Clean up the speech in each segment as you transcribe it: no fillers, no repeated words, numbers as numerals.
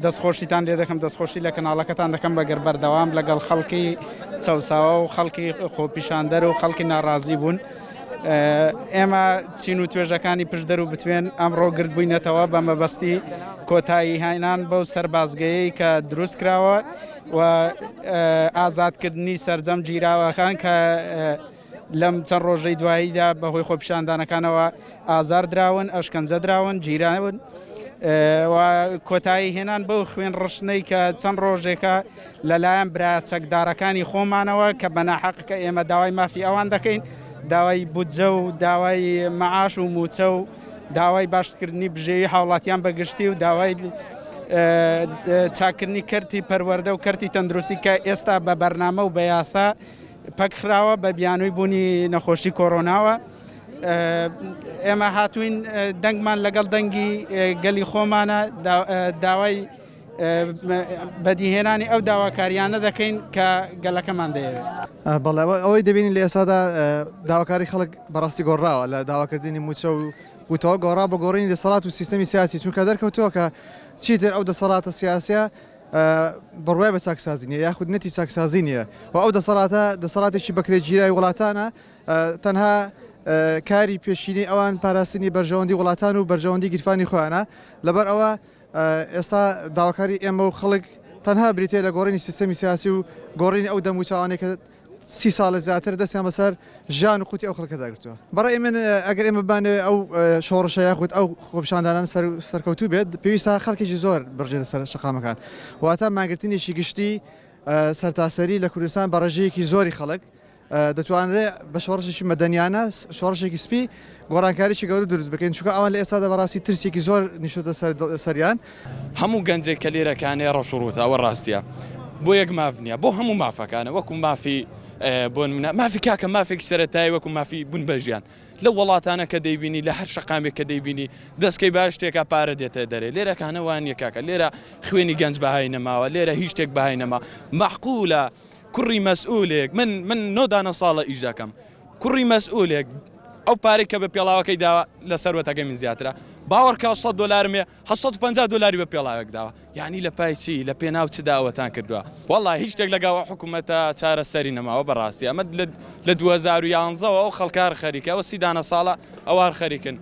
دەستخۆشیتان لێ دەکەم دەستخۆشی لە کەناڵەکەتان دەکەم بەگەر بەردەوام لەگەڵ خەڵکی چەساوە و خەڵکی خۆپیشاندەر و خەڵکی ناڕازی بوون. ئێمە چین و توێژەکانی پشدەر و بتوێن ئەمڕۆ گرت بووینەتەوە بە مەبەستی کۆتایی هاینان بەو سەربازگەیەی کە دروست کراوە و ئازادکردنی سەرجەم جیراوەکان کە لەم چەند ڕۆژەی دواییدا بەهۆی خۆپیشاندانەکانەوە ئازار دراون، ئەشکەنجە دراون، گیراون. و کۆتایی هێنان بەو خوێن ڕشنەی کە چەند ڕۆژێکە لەلایەن برا چەکدارەکانی خۆمانەوە کە بەناحەق کە ئێمە داوای مافی ئەوان دەکەین، داوای بودجە و داوای مەعاش و موچە و داوای باشکردنی بژێوی هاوڵاتیان بەگشتی و داوای چاکردنی کەرتی پەروەردە و کەرتی تەندروستی کە ئێستا بە بەرنامە و بە یاسا پەکخراوە بە بیانووی بوونی نەخۆشی کۆڕۆناوە. ئێمە هاتوین دەنگمان لەگەڵ دەنگی گەلی خۆمانە داوای بەدیهێنانی ئەو داواکاریانە دەکەین کە گەلەکەمان دەیەوێت. بەڵێ ئەوەی دەبینی لە ئێسادا داواکاری خەڵک بەڕاستی گۆڕاوە لە داواکردنی موچە و قوتەوە گۆڕا بە گۆڕینی دەسەڵات و سیستەمی سیاسی، چونکە دەرکەوتووە کە چیتر ئەو دەسەڵاتە سیاسیە بڕوای بە چاکسازی نیە یاخود نەتی چاکسازی نییە و ئەو دەسەڵاتێکی بەکرێگیرای وڵاتانە تەنها کاری پێشینی ئەوان پاراستنی بەرژەوەندی وڵاتان و بەرژەوەندی گیرفانی خۆیانە. لەبەر ئەوە ئێستا داواکاری ئێمە و خەڵک تەنها بریتێ لە گۆڕینی سیستەمی سیاسی و گۆڕینی ئەو دەموچوانێک کە 30 ساڵە زیاتر دەستیان بەسەر ژان و قوتی ئەو خەڵکە داگرتووە. بەڕای من ئەگەر ئێمە بانێ ئەو شۆڕشە یاخود ئەو خۆپیشاندانان سەرکەوتوو بێت، پێویستە خەڵکێکی زۆر بڕژێتە سەر شەقامەکان، واتە ماگرتنیشی گشتی سەرتاسەری لە کوردستان بە ڕێژەیەکی زۆری خەڵک دەتوانرێت بە شۆڕشێکی مەدەنیانە شۆڕشێکی سپی گۆڕانکاریی گەورە دروست بکەین، چونکە ئەوان لە ئێستادا بەڕاستی ترسێکی زۆر نیشتە سەریان. هەموو گەنجێک کە لێرەکانێ ڕەشوڕوتە ئەوە ڕاستیە بۆ یەک ماف نییە، بۆ هەموو مافەکانە وەکو مافی بۆ منە مافی کاکە مافێکی سەرەتایی وەکو مافی بوون بەژیان لە وڵاتانە کە دەیبینی لە هەر شەقامێک کە دەیبینی دەستکەی باش شتێکە پارە دێتە دەرێ. لێرەکانە وان یەکاکە لێرە خوێنی گەنج بەهای نەماوە، لێرە هیچ شتێک بەهای نەما معقولە کوڕی مەسئولێک من 9 ساڵە ئیش دەکەم، کوڕی مەسئولێک ئەو پارەی کە بە پێڵاوەکەی داوە لە سەروەتەکەی من زیاترە باوەڕکە $100 $750 بە پێڵاوێک داوە، یعنی لە پای چی لە پێناو چدا ئەوەتان کردووە. وەڵای هیچ شتێک لەگەڵ حکوومەتە چارەسەری نەماوە بەڕاستی. ئەمە لە 2011ەوە ئەو خەڵکار خەریکە ئەوە 30 ساڵە ئەوار خەریکن.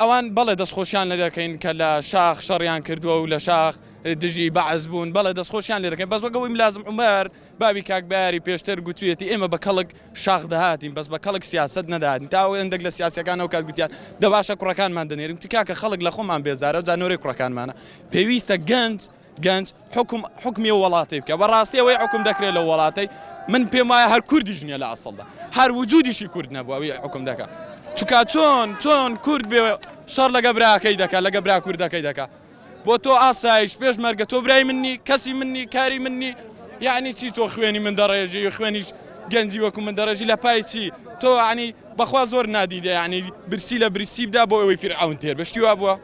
ئەوان بەڵێ دەستخۆشیان لە دەکەین کە لە شاخ شەڕیان کردووە و لە شاخ دژی بەعز بوون، بەڵێ دەستخۆشیان لێ دەکەین. بەس وەگەوەی ملازم عومەر بابی کاکباری پێشتر گوتوویەتی ئێمە بە کەڵک شاخ دەهاتین بەس بە کەڵک سیاست نەداهاتین، تا ئەندێک لە سیاسەکانەوە کات گوتیان دەباشە کوڕەکانمان دەنێرین تکاکە خەڵک لە خۆمان بێزارە و جانۆرەی کوڕەکانمانە. پێویستە گەنج حکمی وڵاتی بکە. بەڕاستی ئەوەی حکم دەکرێت لە وڵاتی من پێم وایە هەر کوردیش نییە لە ئەسڵدا، هەر وجودیشی کورد نەبووە ئەوەی حکم دەکات. چونکە چۆن کورد بێ شەڕ لەگە براکەی دەکات لەگە برا کوردەکەی دەکات. بۆ تۆ ئاسایش پێشمەرگە تۆ برای منی کەسی منی کاری منی، یعنی چی تۆ خوێنی من دەڕێژی خوێنیش گەنجی وەکو من دەڕێژی لە پای چی تۆ عنی بەخوا زۆر نادیدە، یعنی برسی لە برسی بدا بۆ ئەوەی فرعون تێر بەشتی وا بووە.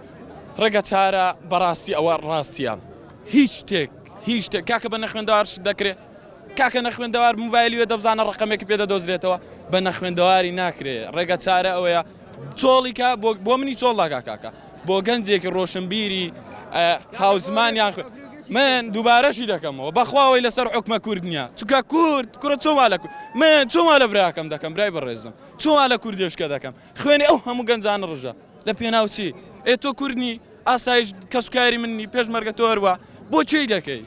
ڕێگە چارە بەڕاستی ئەوە ڕاستیە هیچ شتێک کاکە بە نەخوێندەوار شت دەکرێت، کاکە نەخوێندەوار موبایلی وێ دەبزانە ڕقەمێکی پێدەدۆزرێتەوە، بە نەخوێندەواری ناکرێت. ڕێگە چارە ئەوەیە چۆڵیکە بۆ منی چۆڵاکە کاکە بۆ گەنجێکی ڕۆشنبیری هاوزمانیان من دووبارەشی دەکەمەوە بەخواوەی لەسەر حکومە کورد نییە، چونکە کوڕە چۆما لە کورد من چۆما لە براکەم دەکەم برای بەڕێزم، چۆما لە کوردێشکە دەکەم خوێنی ئەو هەموو گەنجانە ڕژە لە پێناو چی تۆ کوردنی ئاسایش کەسوکاری منی پێشمەرگە تۆ هەروە بۆ چی دەکەی؟